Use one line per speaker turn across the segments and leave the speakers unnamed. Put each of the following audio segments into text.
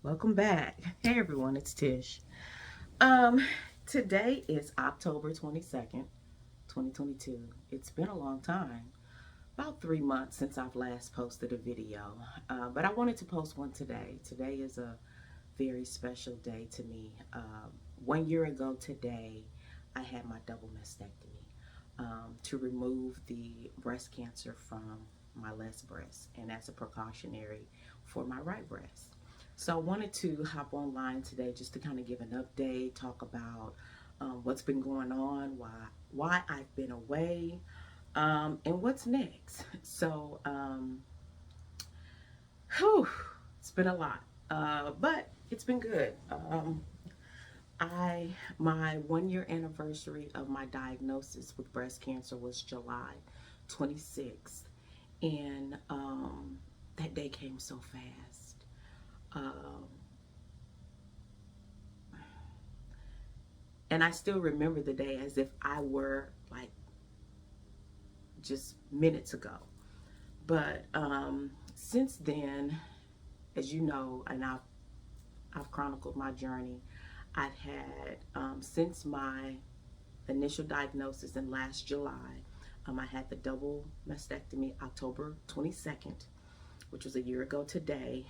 Welcome back. Hey everyone, it's Tish. Um, Today is October 22nd, 2022. It's been a long time, about 3 months since I've last posted a video, but I wanted to post one today. Today is a very special day to me. 1 year ago today, I had my double mastectomy to remove the breast cancer from my left breast, and as a precautionary for my right breast. So I wanted to hop online today just to kind of give an update, talk about what's been going on, why I've been away, and what's next. Whew, it's been a lot, but it's been good. My 1 year anniversary of my diagnosis with breast cancer was July 26th, and that day came so fast. Um, and I still remember the day as if I were like just minutes ago. But since then, as you know, and I've chronicled my journey. I've had since my initial diagnosis in last July. I had the double mastectomy October 22nd, which was a year ago today.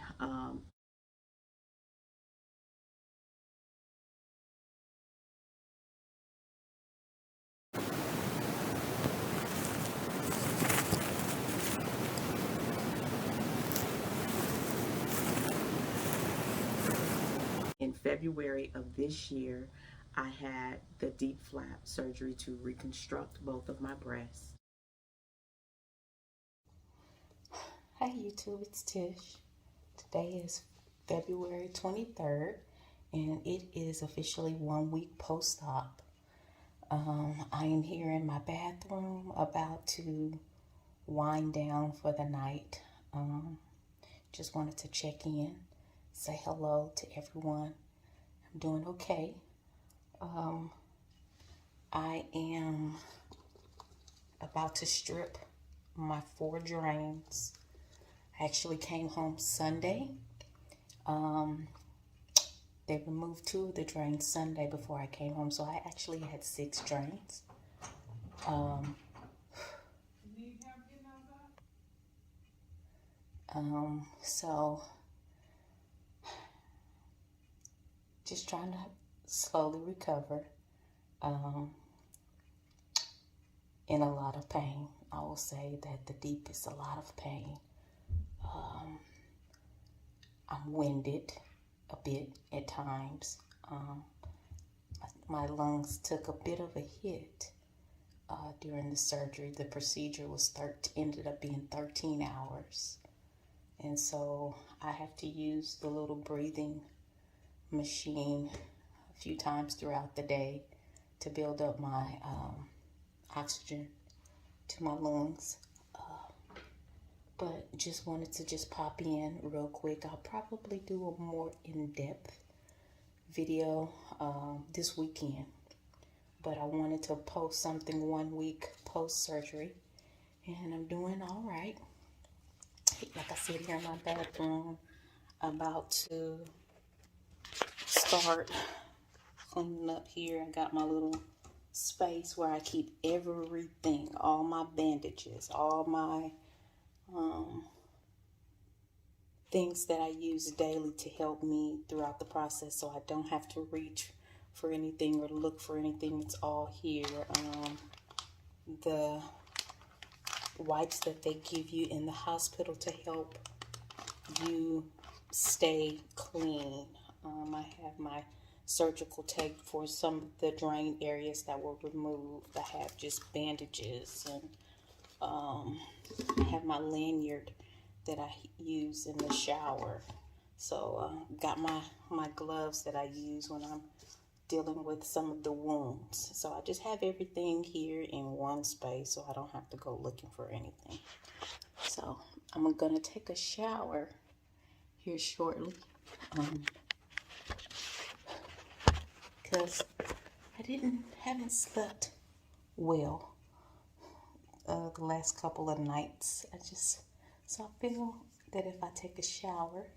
In February of this year, I had the deep flap surgery to reconstruct both of my breasts. Hi YouTube, it's Tish. Today is February 23rd, and it is officially 1 week post-op. I am here in my bathroom about to wind down for the night. Just wanted to check in, say hello to everyone. I'm doing okay. I am about to strip my 4 drains. I actually came home Sunday. They removed 2 of the drains Sunday before I came home, so I actually had 6 drains. So just trying to slowly recover. In a lot of pain. I will say that the deep is a lot of pain. I'm winded a bit at times. My lungs took a bit of a hit during the surgery. The procedure ended up being 13 hours. And so I have to use the little breathing machine a few times throughout the day to build up my oxygen to my lungs. But just wanted to just pop in real quick. I'll probably do a more in-depth video this weekend. But I wanted to post something 1 week post-surgery. And I'm doing all right. Like I said, here in my bathroom, about to start cleaning up here. I got my little space where I keep everything, all my bandages, all my things that I use daily to help me throughout the process, so I don't have to reach for anything or look for anything. It's all here. The wipes that they give you in the hospital to help you stay clean. I have my surgical tape for some of the drain areas that were removed. I have just bandages, and I have my lanyard that I use in the shower. So got my gloves that I use when I'm dealing with some of the wounds. So I just have everything here in one space, so I don't have to go looking for anything. So I'm gonna take a shower here shortly, because I haven't slept well the last couple of nights. So I feel that if I take a shower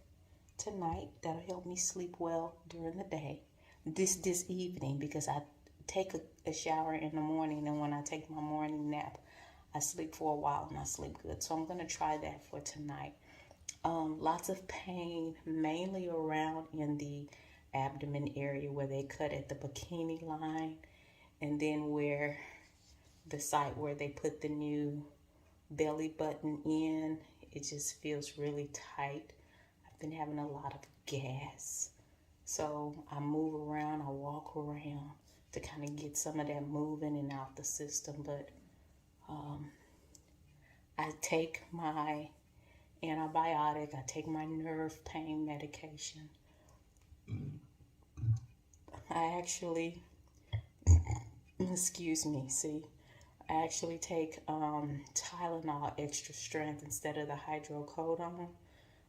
tonight that'll help me sleep well during the day. This evening, because I take a shower in the morning, and when I take my morning nap, I sleep for a while and I sleep good. So I'm going to try that for tonight. Lots of pain, mainly around in the abdomen area where they cut at the bikini line, and then where the site where they put the new belly button in. It just feels really tight. I've been having a lot of gas. So I move around, I walk around to kind of get some of that moving and out the system. But I take my antibiotic, I take my nerve pain medication. I actually, excuse me, I actually take Tylenol extra strength instead of the hydrocodone.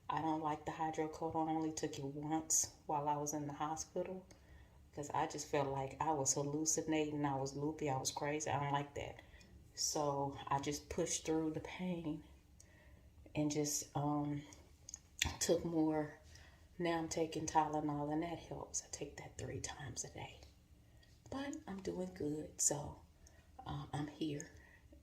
I don't like the hydrocodone. I only took it once while I was in the hospital because I just felt like I was hallucinating, I was loopy, I was crazy. I don't like that. So I just pushed through the pain and just took more. Now I'm taking Tylenol and that helps. I take that 3 times a day. But I'm doing good, so I'm here,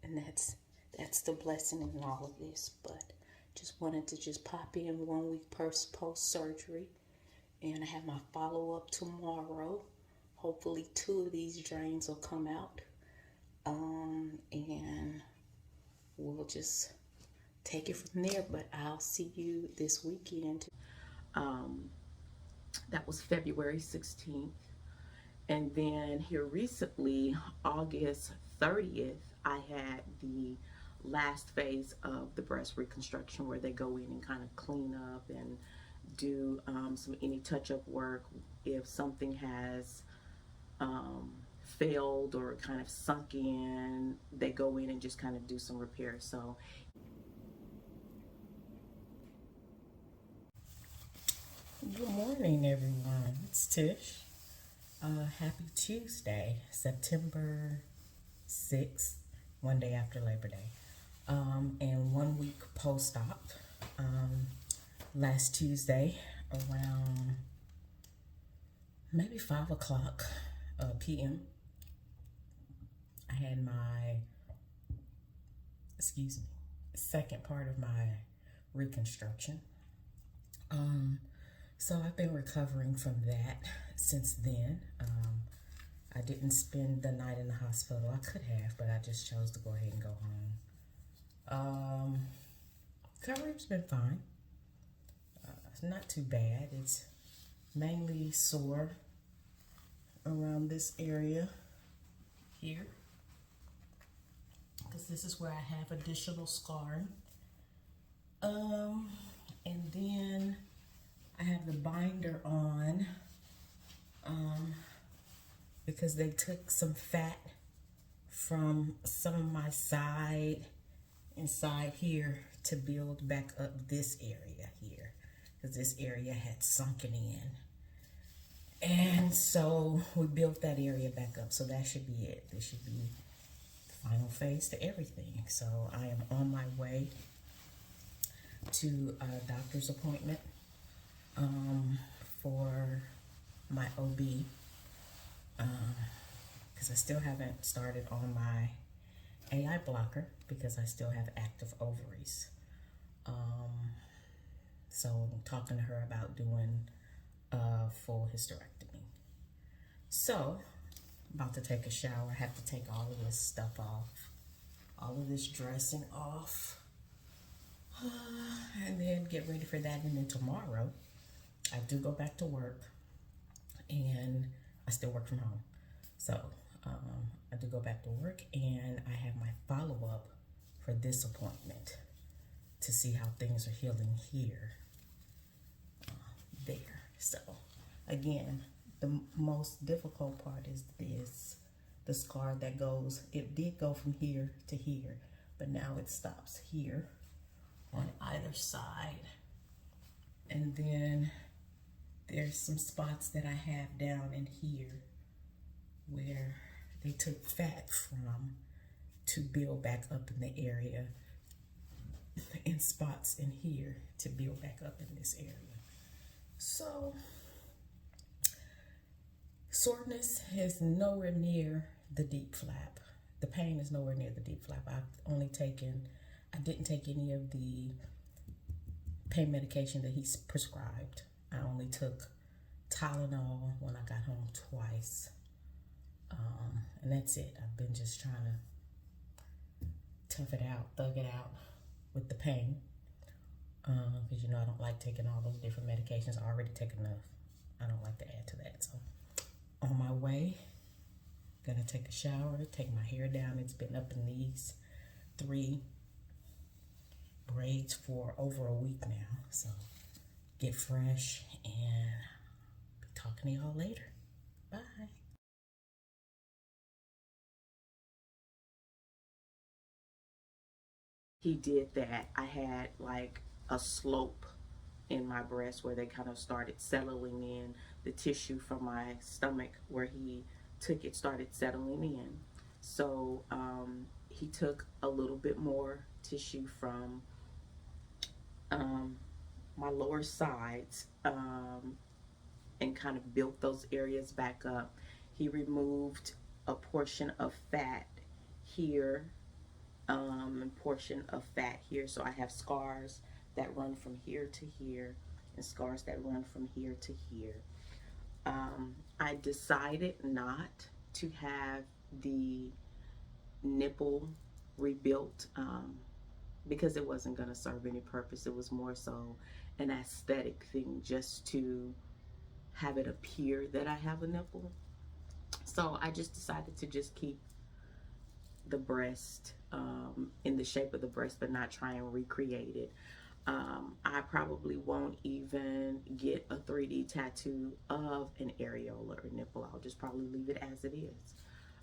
and that's the blessing in all of this. But just wanted to just pop in 1 week post surgery, and I have my follow-up tomorrow. Hopefully 2 of these drains will come out, and we'll just take it from there. But I'll see you this weekend. That was February 16th. And then here recently, August 30th, I had the last phase of the breast reconstruction where they go in and kind of clean up and do any touch-up work. If something has failed or kind of sunk in, they go in and just kind of do some repairs. So good morning, everyone. It's Tish. Happy Tuesday, September 6th, one day after Labor Day, and 1 week post-op. Last Tuesday around maybe 5 o'clock p.m. I had my, second part of my reconstruction. So I've been recovering from that since then. I didn't spend the night in the hospital. I could have, but I just chose to go ahead and go home. Recovery's been fine. It's not too bad. It's mainly sore around this area here, because this is where I have additional scarring. And then I have the binder on because they took some fat from some of my inside here to build back up this area here, because this area had sunken in. And so we built that area back up. So that should be it. This should be the final phase to everything. So I am on my way to a doctor's appointment for my OB, because I still haven't started on my AI blocker because I still have active ovaries. So I'm talking to her about doing a full hysterectomy. So about to take a shower. I have to take all of this stuff off, all of this dressing off, and then get ready for that. And then tomorrow I do go back to work, and I still work from home. So I do go back to work, and I have my follow-up for this appointment to see how things are healing here, there. So again, the most difficult part is the scar that goes, it did go from here to here, but now it stops here on either side. And then there's some spots that I have down in here where they took fat from to build back up in the area, and spots in here to build back up in this area. So, soreness is nowhere near the deep flap. The pain is nowhere near the deep flap. I didn't take any of the pain medication that he's prescribed. I only took Tylenol when I got home twice. And that's it. I've been just trying to tough it out, thug it out with the pain. Because you know I don't like taking all those different medications. I already take enough. I don't like to add to that. So on my way, gonna take a shower, take my hair down. It's been up in these 3 braids for over a week now. So get fresh and be talking to y'all later. Bye. He did that. I had like a slope in my breast where they kind of started settling in. The tissue from my stomach where he took it started settling in. So he took a little bit more tissue from my lower sides and kind of built those areas back up. He removed a portion of fat here and portion of fat here. So I have scars that run from here to here and scars that run from here to here. I decided not to have the nipple rebuilt because it wasn't going to serve any purpose. It was more so an aesthetic thing just to have it appear that I have a nipple. So I just decided to just keep the breast in the shape of the breast but not try and recreate it. I probably won't even get a 3D tattoo of an areola or nipple. I'll just probably leave it as it is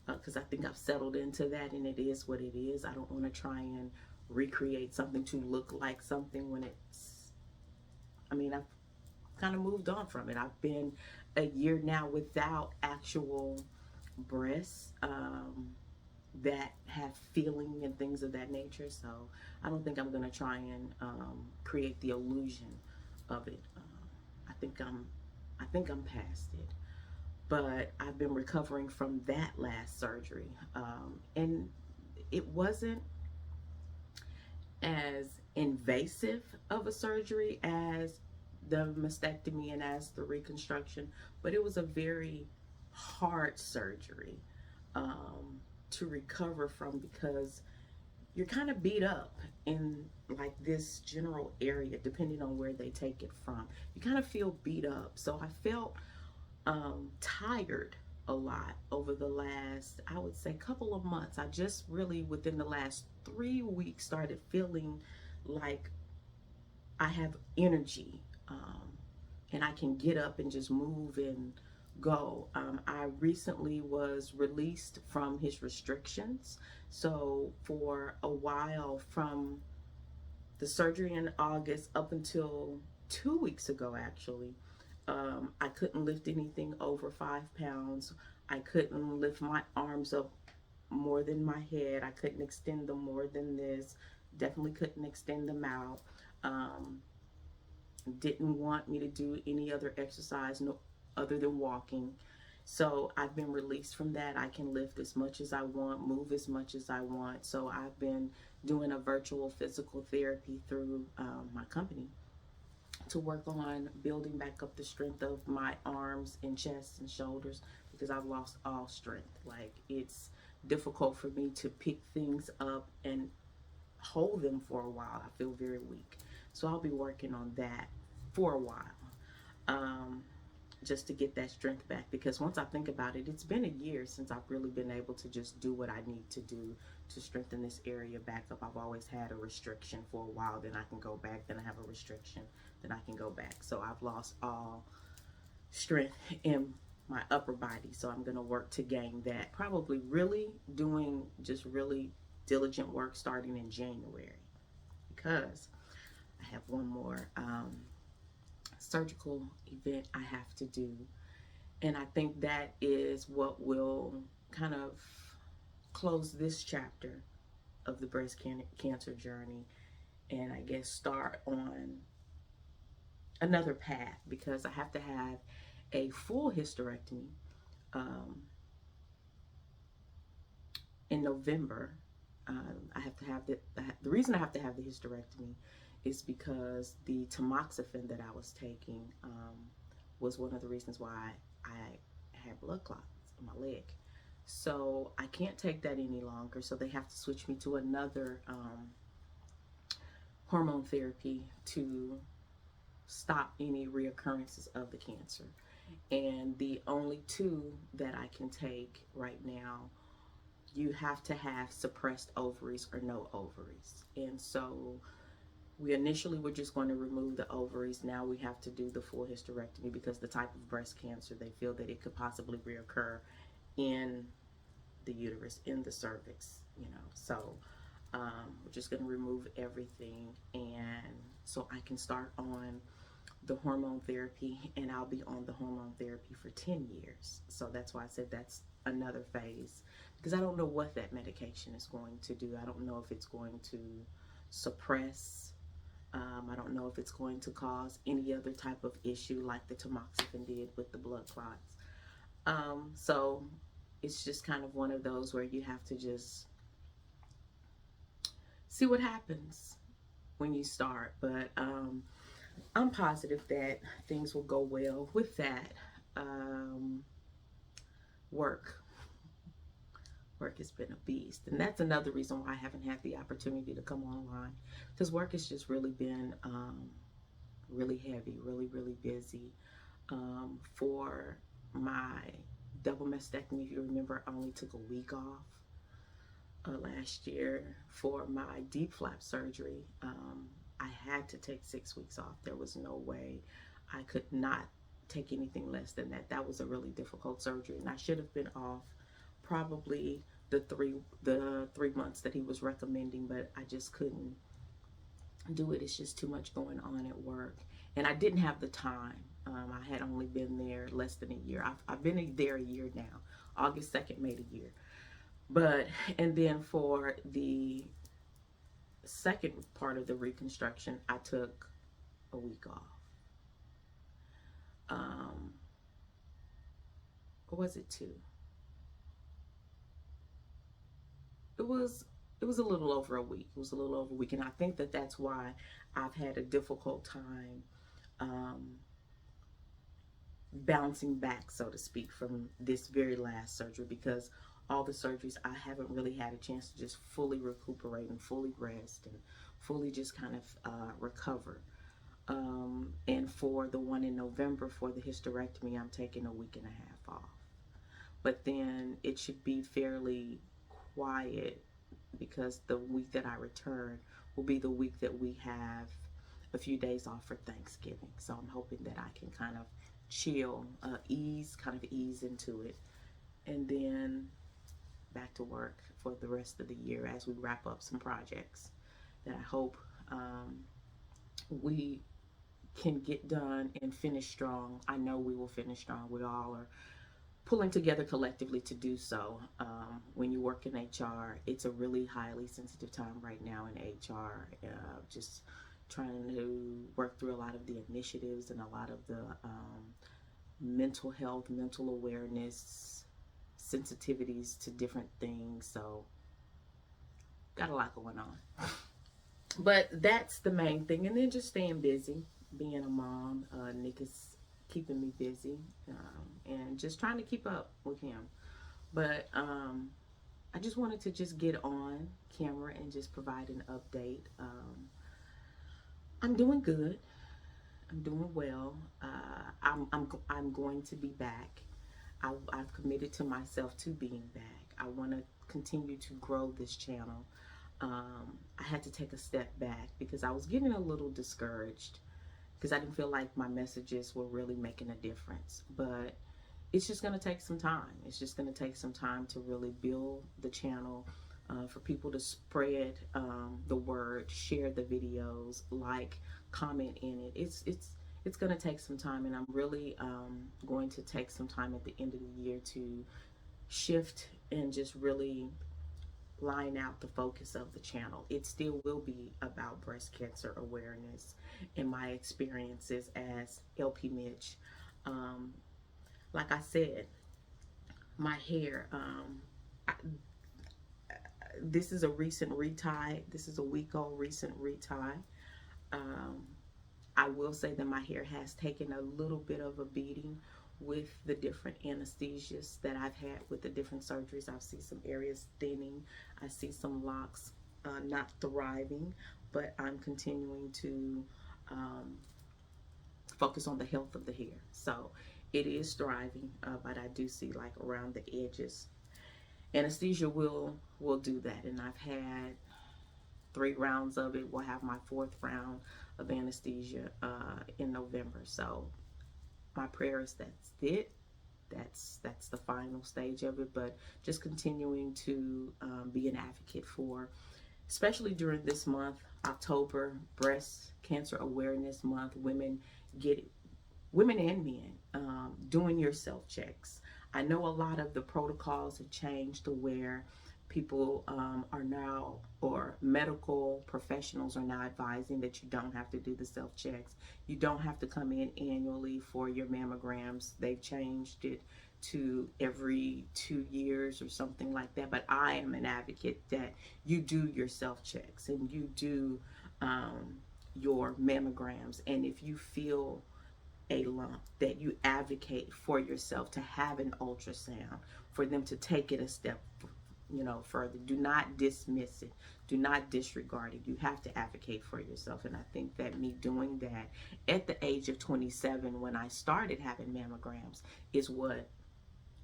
because I think I've settled into that and it is what it is. I don't want to try and recreate something to look like something when it's, I mean, I've kind of moved on from it. I've been a year now without actual breasts that have feeling and things of that nature. So I don't think I'm gonna try and create the illusion of it. I think I'm past it. But I've been recovering from that last surgery, and it wasn't as invasive of a surgery as the mastectomy and as the reconstruction, but it was a very hard surgery to recover from because you're kind of beat up in like this general area depending on where they take it from. You kind of feel beat up. So I felt tired a lot over the last, I would say, couple of months. I just really within the last 3 weeks started feeling like I have energy and I can get up and just move and go. I recently was released from his restrictions. So for a while, from the surgery in August up until 2 weeks ago, actually, I couldn't lift anything over 5 pounds. I couldn't lift my arms up more than my head. I couldn't extend them more than this. Definitely couldn't extend them out. Didn't want me to do any other exercise no other than walking. So I've been released from that. I can lift as much as I want, move as much as I want. So I've been doing a virtual physical therapy through my company to work on building back up the strength of my arms and chest and shoulders because I've lost all strength. Like it's difficult for me to pick things up and hold them for a while. I feel very weak. So I'll be working on that for a while just to get that strength back because once I think about it, it's been a year since I've really been able to just do what I need to do to strengthen this area back up. I've always had a restriction for a while, then I can go back, then I have a restriction, then I can go back. So I've lost all strength in my upper body. So I'm going to work to gain that. Probably really doing just really diligent work starting in January because I have one more surgical event I have to do. And I think that is what will kind of close this chapter of the breast cancer journey and I guess start on another path because I have to have a full hysterectomy um, in November. I have to have the reason I have to have the hysterectomy is because the tamoxifen that I was taking was one of the reasons why I had blood clots in my leg. So I can't take that any longer. So they have to switch me to another hormone therapy to stop any reoccurrences of the cancer. And the only two that I can take right now, you have to have suppressed ovaries or no ovaries. And so we initially were just going to remove the ovaries. Now we have to do the full hysterectomy because the type of breast cancer, they feel that it could possibly reoccur in the uterus, in the cervix, you know. So we're just going to remove everything, and so I can start on the hormone therapy, and I'll be on the hormone therapy for 10 years. So that's why I said that's another phase, because I don't know what that medication is going to do. I don't know if it's going to suppress. I don't know if it's going to cause any other type of issue like the tamoxifen did with the blood clots. So it's just kind of one of those where you have to just see what happens when you start. But I'm positive that things will go well with that. Work. Work has been a beast. And that's another reason why I haven't had the opportunity to come online. Because work has just really been really heavy, really, really busy. For my double mastectomy, if you remember, I only took a week off last year. For my deep flap surgery, I had to take 6 weeks off. There was no way I could not take anything less than that. That was a really difficult surgery, and I should have been off probably the three months that he was recommending, but I just couldn't do it. It's just too much going on at work, and I didn't have the time. I had only been there less than a year. I've been there a year now. August 2nd made a year. But, and then for the second part of the reconstruction, I took a week off. Or was it two? It was it was a little over a week. It was a little over a week, and I think that that's why I've had a difficult time um, bouncing back, so to speak, from this very last surgery, because all the surgeries I haven't really had a chance to just fully recuperate and fully rest and fully just kind of recover. And for the one in November for the hysterectomy, I'm taking a week and a half off. But then it should be fairly quiet because the week that I return will be the week that we have a few days off for Thanksgiving. So I'm hoping that I can kind of chill, kind of ease into it, and then back to work for the rest of the year as we wrap up some projects that I hope we can get done and finish strong. I know we will finish strong. We all are pulling together collectively to do so. When you work in HR, it's a really highly sensitive time right now in HR. Just trying to work through a lot of the initiatives and a lot of the mental health, mental awareness, sensitivities to different things. So, got a lot going on. But that's the main thing. And then just staying busy, being a mom. Nick is keeping me busy, and just trying to keep up with him. But I just wanted to just get on camera and just provide an update. I'm doing good. I'm doing well. I'm going to be back. I've committed to myself to being back. I want to continue to grow this channel. I had to take a step back because I was getting a little discouraged because I didn't feel like my messages were really making a difference. But it's just going to take some time. It's just going to take some time to really build the channel, for people to spread the word, share the videos, like, comment in it. It's going to take some time, and I'm really going to take some time at the end of the year to shift and just really line out the focus of the channel. It still will be about breast cancer awareness and my experiences as LP Mitch. Um, like I said, my hair, I, this is a recent retie. This is a week old recent retie. Um, I will say that my hair has taken a little bit of a beating with the different anesthesias that I've had with the different surgeries. I see some areas thinning. I see some locks not thriving, but I'm continuing to um, focus on the health of the hair. So it is thriving, but I do see like around the edges. Anesthesia will do that, and I've had 3 rounds of it. We'll have my 4th round of anesthesia in November. So my prayer is that's it. That's the final stage of it. But just continuing to be an advocate for, especially during this month, October, Breast Cancer Awareness Month. Women and men, doing your self checks. I know a lot of the protocols have changed to where people are now, or medical professionals are now advising that you don't have to do the self checks. You don't have to come in annually for your mammograms. They've changed it to every 2 years or something like that. But I am an advocate that you do your self checks and you do your mammograms. And if you feel a lump, that you advocate for yourself to have an ultrasound, for them to take it a step further. Do not dismiss it. Do not disregard it. You have to advocate for yourself. And I think that me doing that at the age of 27, when I started having mammograms, is what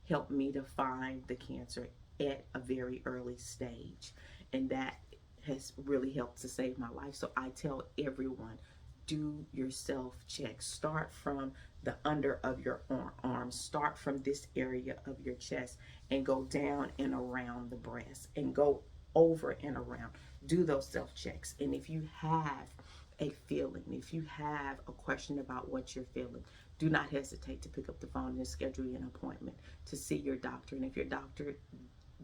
helped me to find the cancer at a very early stage. And that has really helped to save my life. So I tell everyone, do your self check. Start from the under of your arm. Start from this area of your chest and go down and around the breast and go over and around. Do those self checks. And if you have a feeling, if you have a question about what you're feeling, do not hesitate to pick up the phone and schedule an appointment to see your doctor. And if your doctor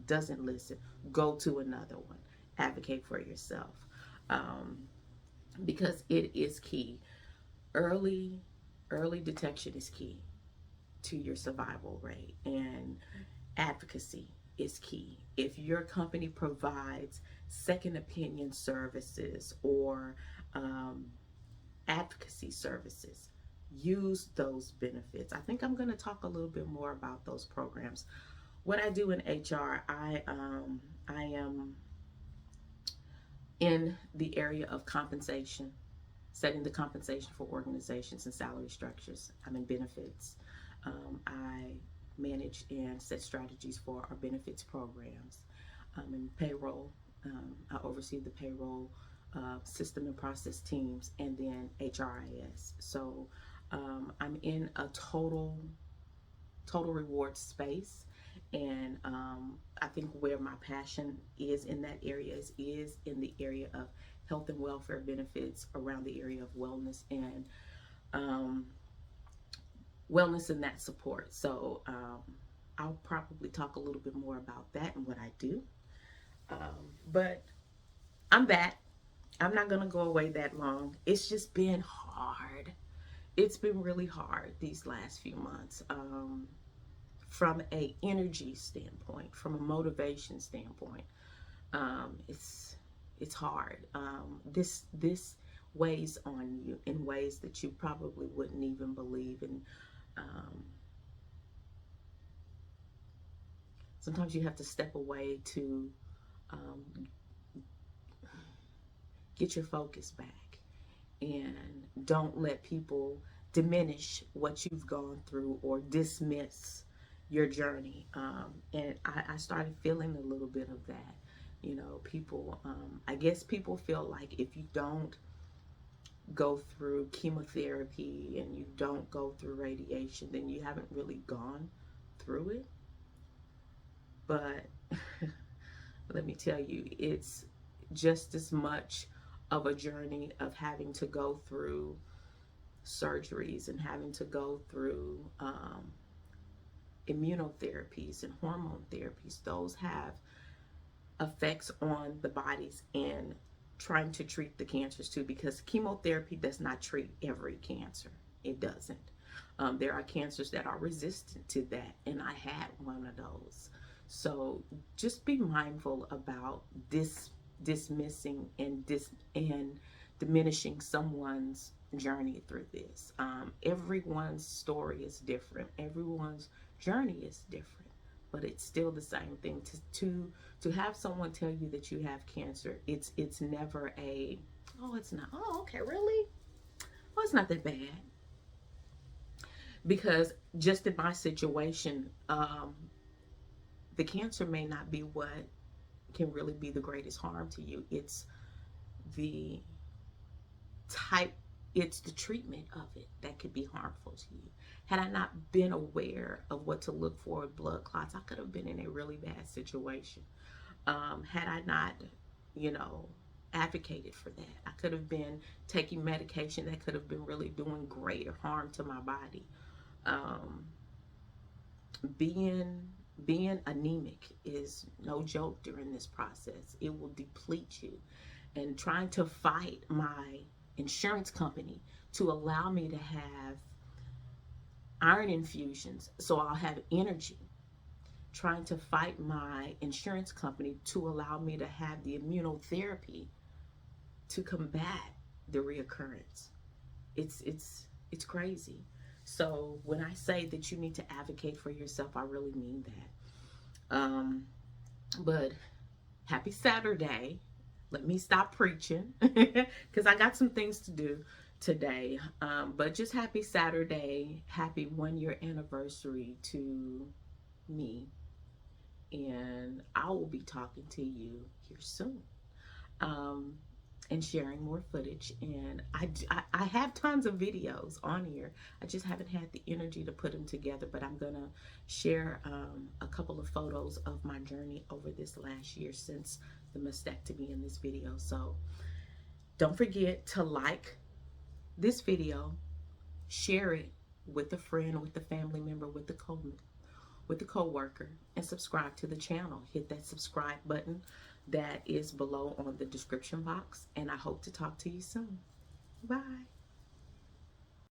doesn't listen, go to another one. Advocate for yourself. Because it is key. Early detection is key to your survival rate, and advocacy is key. If your company provides second opinion services or advocacy services, use those benefits. I think I'm going to talk a little bit more about those programs. What I do in HR, I am in the area of compensation, setting the compensation for organizations and salary structures. I'm in benefits. I manage and set strategies for our benefits programs. I'm in payroll. I oversee the payroll system and process teams, and then HRIS. So I'm in a total reward space. And I think where my passion is in that area is in the area of health and welfare benefits, around the area of wellness and that support. So I'll probably talk a little bit more about that and what I do. But I'm back. I'm not going to go away that long. It's just been hard. It's been really hard these last few months. From a energy standpoint, from a motivation standpoint, it's hard. This weighs on you in ways that you probably wouldn't even believe. And sometimes you have to step away to get your focus back, and don't let people diminish what you've gone through or dismiss your journey. And I started feeling a little bit of that. People, I guess people feel like if you don't go through chemotherapy and you don't go through radiation, then you haven't really gone through it. But let me tell you, it's just as much of a journey of having to go through surgeries and having to go through immunotherapies and hormone therapies. Those have effects on the bodies and trying to treat the cancers too, because chemotherapy does not treat every cancer. It doesn't. There are cancers that are resistant to that, and I had one of those. So just be mindful about dismissing and diminishing someone's journey through this. Everyone's story is different. Everyone's journey is different, but it's still the same thing. To have someone tell you that you have cancer, it's never a, oh, it's not, oh, okay, really, oh, it's not that bad. Because just in my situation, the cancer may not be what can really be the greatest harm to you. It's the type, it's the treatment of it that could be harmful to you. Had I not been aware of what to look for with blood clots, I could have been in a really bad situation. Had I not, you know, advocated for that, I could have been taking medication that could have been really doing greater harm to my body. Um, being being anemic is no joke during this process. It will deplete you. And trying to fight my insurance company to allow me to have iron infusions so I'll have energy, trying to fight my insurance company to allow me to have the immunotherapy to combat the reoccurrence. It's crazy. So when I say that you need to advocate for yourself, I really mean that. But happy Saturday. Let me stop preaching because I got some things to do today. But just happy Saturday. Happy 1 year anniversary to me. And I will be talking to you here soon. Um, and sharing more footage. And I have tons of videos on here. I just haven't had the energy to put them together, but I'm gonna share a couple of photos of my journey over this last year since the mastectomy in this video. So don't forget to like this video, share it with a friend, with a family member, with the co-worker, and subscribe to the channel. Hit that subscribe button that is below on the description box, and I hope to talk to you soon. Bye.